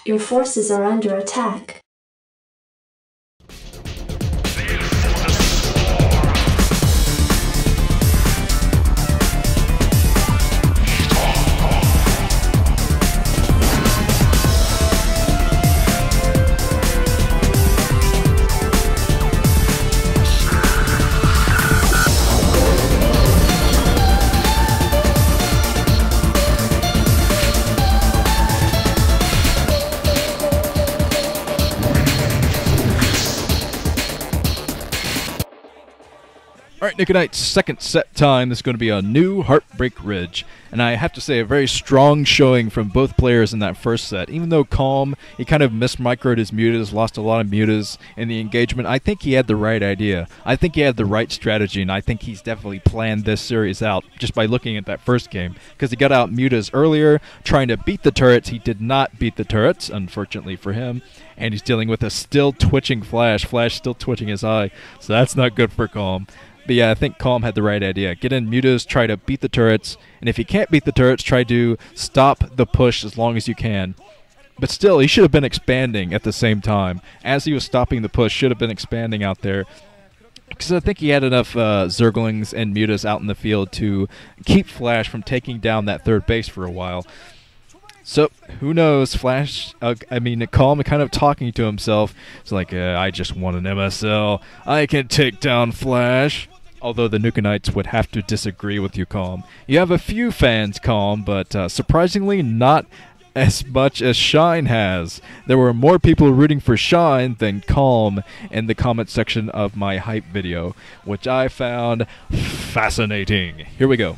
Your forces are under attack. Alright, Nuke Knights, second set time. This is going to be a new Heartbreak Ridge. And I have to say, a very strong showing from both players in that first set. Even though Calm, he kind of mismicroed his mutas, lost a lot of mutas in the engagement, I think he had the right idea. I think he had the right strategy, and I think he's definitely planned this series out just by looking at that first game. Because he got out mutas earlier, trying to beat the turrets. He did not beat the turrets, unfortunately for him. And he's dealing with a still twitching Flash. Flash still twitching his eye, so that's not good for Calm. But yeah, I think Calm had the right idea. Get in mutas, try to beat the turrets, and if you can't beat the turrets, try to stop the push as long as you can. But still, he should have been expanding at the same time. As he was stopping the push, should have been expanding out there. Because I think he had enough Zerglings and mutas out in the field to keep Flash from taking down that third base for a while. So, who knows, Flash, Calm kind of talking to himself. It's like, I just want an MSL. I can take down Flash. Although the Nuke Knights would have to disagree with you, Calm. You have a few fans, Calm, but surprisingly not as much as Shine has. There were more people rooting for Shine than Calm in the comment section of my hype video, which I found fascinating. Here we go.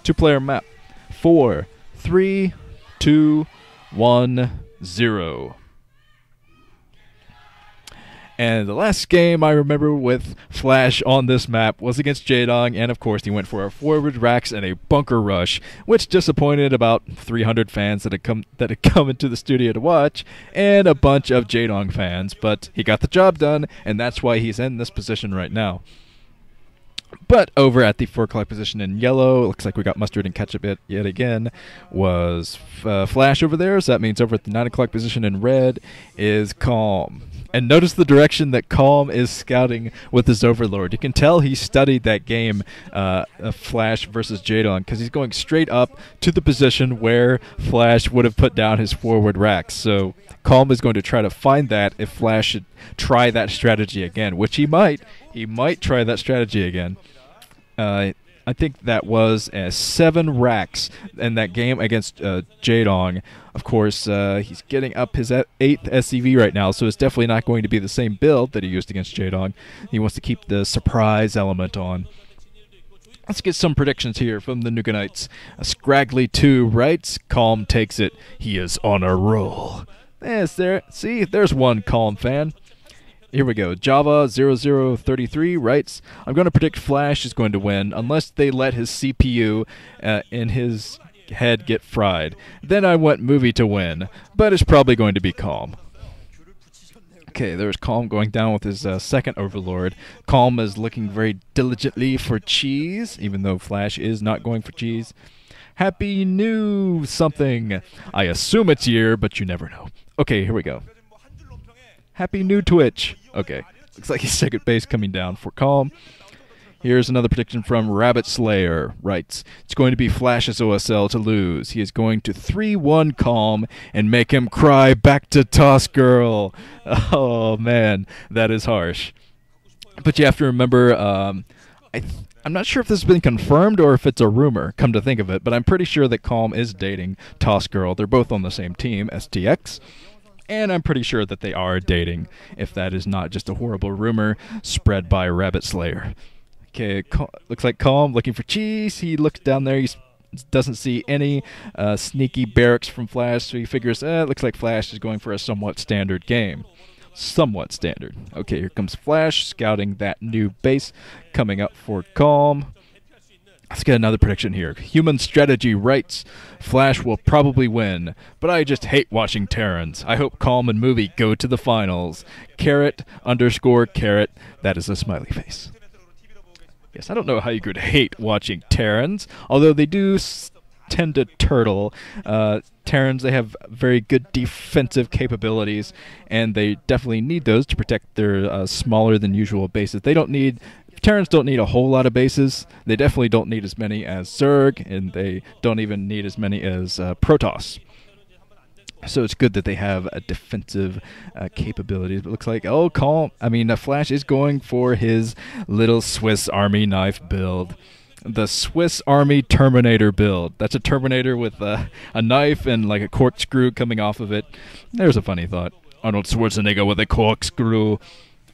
2-player map. 4, 3, 2, 1, 0. And the last game I remember with Flash on this map was against Jaedong, and of course he went for a forward racks and a bunker rush, which disappointed about 300 fans that had come into the studio to watch, and a bunch of Jaedong fans, but he got the job done, and that's why he's in this position right now. But over at the 4 o'clock position in yellow, it looks like we got Mustard and Ketchup yet again, was Flash over there, so that means over at the 9 o'clock position in red is Calm. And notice the direction that Calm is scouting with his Overlord. You can tell he studied that game, Flash versus Jaedong, because he's going straight up to the position where Flash would have put down his forward racks. So Calm is going to try to find that if Flash should try that strategy again, which he might. He might try that strategy again. I think that was 7 racks in that game against Jaedong. Of course, he's getting up his 8th SCV right now, so it's definitely not going to be the same build that he used against Jaedong. He wants to keep the surprise element on. Let's get some predictions here from the Nuke Knights. Scraggly 2 writes, Calm takes it. He is on a roll. See, there's one Calm fan. Here we go. Java0033 writes, I'm going to predict Flash is going to win unless they let his CPU in his head get fried. Then I want Movie to win, but it's probably going to be Calm. Okay, there's Calm going down with his second Overlord. Calm is looking very diligently for cheese, even though Flash is not going for cheese. Happy New something. I assume it's year, but you never know. Okay, here we go. Happy New Twitch. Okay, looks like his second base coming down for Calm. Here's another prediction from Rabbit Slayer. Writes, it's going to be Flash's OSL to lose. He is going to 3-1 Calm and make him cry back to Toss Girl. Oh, man, that is harsh. But you have to remember, I'm not sure if this has been confirmed or if it's a rumor, come to think of it, but I'm pretty sure that Calm is dating Toss Girl. They're both on the same team, STX. And I'm pretty sure that they are dating, if that is not just a horrible rumor spread by Rabbit Slayer. Okay, looks like Calm looking for cheese. He looks down there. He doesn't see any sneaky barracks from Flash, so he figures, looks like Flash is going for a somewhat standard game. Somewhat standard. Okay, here comes Flash scouting that new base coming up for Calm. Let's get another prediction here. Human Strategy writes, Flash will probably win, but I just hate watching Terrans. I hope Calm and Movie go to the finals. _carrot. That is a smiley face. Yes, I don't know how you could hate watching Terrans, although they do tend to turtle. Terrans, they have very good defensive capabilities, and they definitely need those to protect their smaller than usual bases. Terrans don't need a whole lot of bases. They definitely don't need as many as Zerg, and they don't even need as many as Protoss. So it's good that they have a defensive capabilities. But it looks like, Flash is going for his little Swiss Army knife build. The Swiss Army Terminator build. That's a Terminator with a knife and like a corkscrew coming off of it. There's a funny thought. Arnold Schwarzenegger with a corkscrew.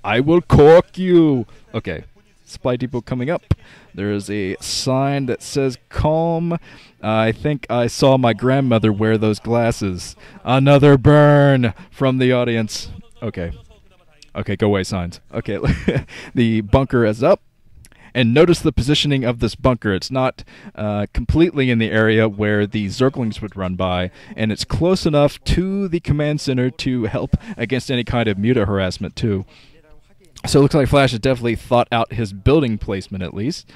I will cork you. Okay. Supply depot coming up. There is a sign that says calm. I think I saw my grandmother wear those glasses. Another burn from the audience. Okay. Okay, go away, signs. Okay, the bunker is up. And notice the positioning of this bunker. It's not completely in the area where the Zerglings would run by, and it's close enough to the command center to help against any kind of muta harassment, too. So it looks like Flash has definitely thought out his building placement, at least.